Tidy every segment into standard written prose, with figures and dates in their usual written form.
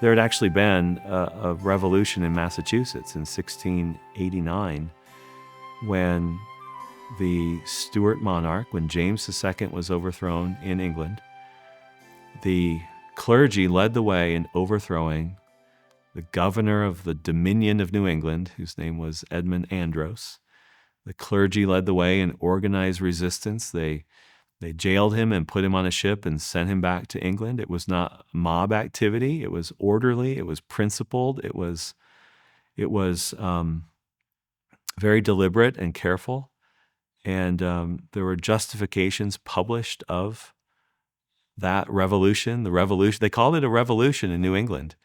There had actually been a revolution in Massachusetts in 1689 when the Stuart monarch, when James II was overthrown in England. The clergy led the way in overthrowing the governor of the Dominion of New England, whose name was Edmund Andros. The clergy led the way in organized resistance. They jailed him and put him on a ship and sent him back to England. It was not mob activity. It was orderly. It was principled. It was very deliberate and careful. And there were justifications published of that revolution. The revolution, they called it a revolution in New England,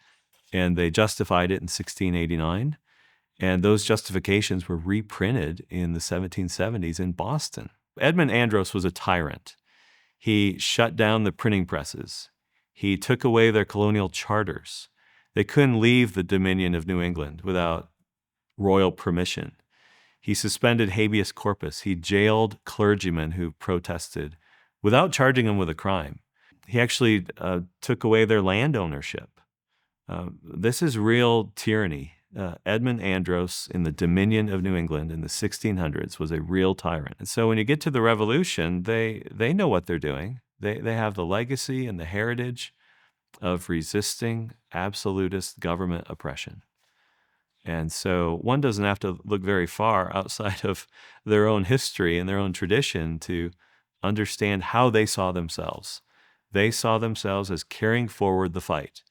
and they justified it in 1689. And those justifications were reprinted in the 1770s in Boston. Edmund Andros was a tyrant. He shut down the printing presses. He took away their colonial charters. They couldn't leave the Dominion of New England without royal permission. He suspended habeas corpus. He jailed clergymen who protested without charging them with a crime. He actually took away their land ownership. This is real tyranny. Edmund Andros in the Dominion of New England in the 1600s was a real tyrant. And so when you get to the Revolution, they know what they're doing. They have the legacy and the heritage of resisting absolutist government oppression. And so one doesn't have to look very far outside of their own history and their own tradition to understand how they saw themselves. They saw themselves as carrying forward the fight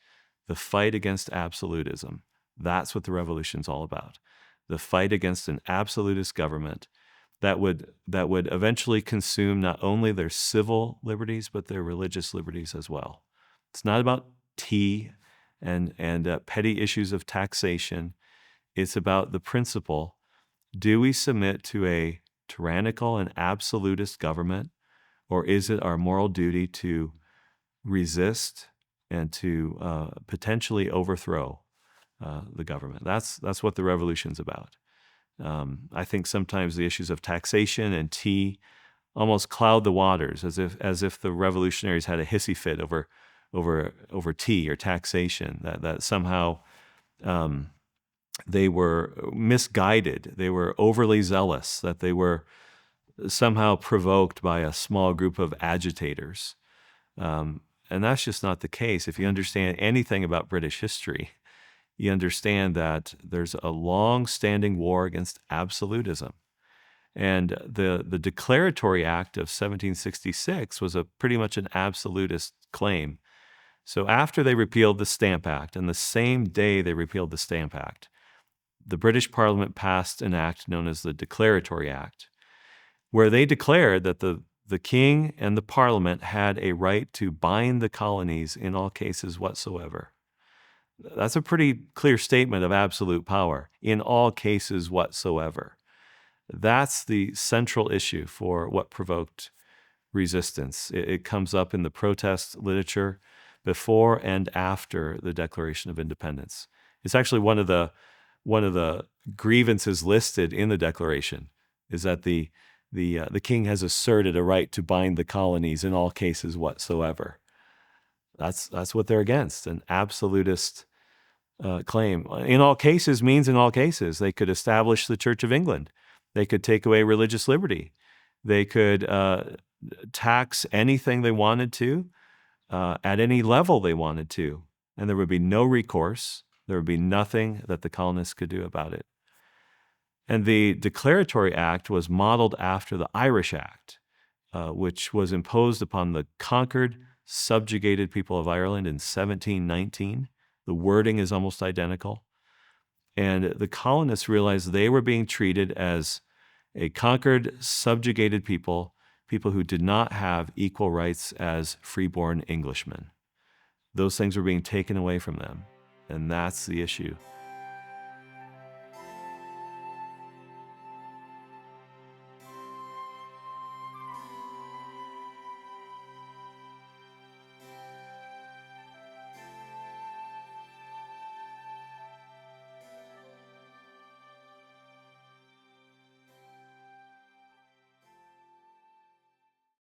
against absolutism. That's what the revolution's all about. The fight against an absolutist government that would eventually consume not only their civil liberties, but their religious liberties as well. It's not about tea and petty issues of taxation. It's about the principle: do we submit to a tyrannical and absolutist government, or is it our moral duty to resist and to potentially overthrow the government? That's what the revolution's about. I think sometimes the issues of taxation and tea almost cloud the waters, as if the revolutionaries had a hissy fit over tea or taxation. That somehow they were misguided. They were overly zealous. That they were somehow provoked by a small group of agitators. And that's just not the case. If you understand anything about British history, you understand that there's a long-standing war against absolutism. And the Declaratory Act of 1766 was pretty much an absolutist claim. So after they repealed the Stamp Act, and the same day they repealed the Stamp Act, the British Parliament passed an act known as the Declaratory Act, where they declared that the King and the Parliament had a right to bind the colonies in all cases whatsoever. That's a pretty clear statement of absolute power, in all cases whatsoever. That's the central issue for what provoked resistance. It comes up in the protest literature before and after the Declaration of Independence. It's actually one of the grievances listed in the Declaration, is that the king has asserted a right to bind the colonies in all cases whatsoever. That's what they're against, an absolutist claim. In all cases means in all cases. They could establish the Church of England. They could take away religious liberty. They could tax anything they wanted to at any level they wanted to, and there would be no recourse. There would be nothing that the colonists could do about it. And the Declaratory Act was modeled after the Irish Act, which was imposed upon the conquered, subjugated people of Ireland in 1719. The wording is almost identical. And the colonists realized they were being treated as a conquered, subjugated people who did not have equal rights as freeborn Englishmen. Those things were being taken away from them. And that's the issue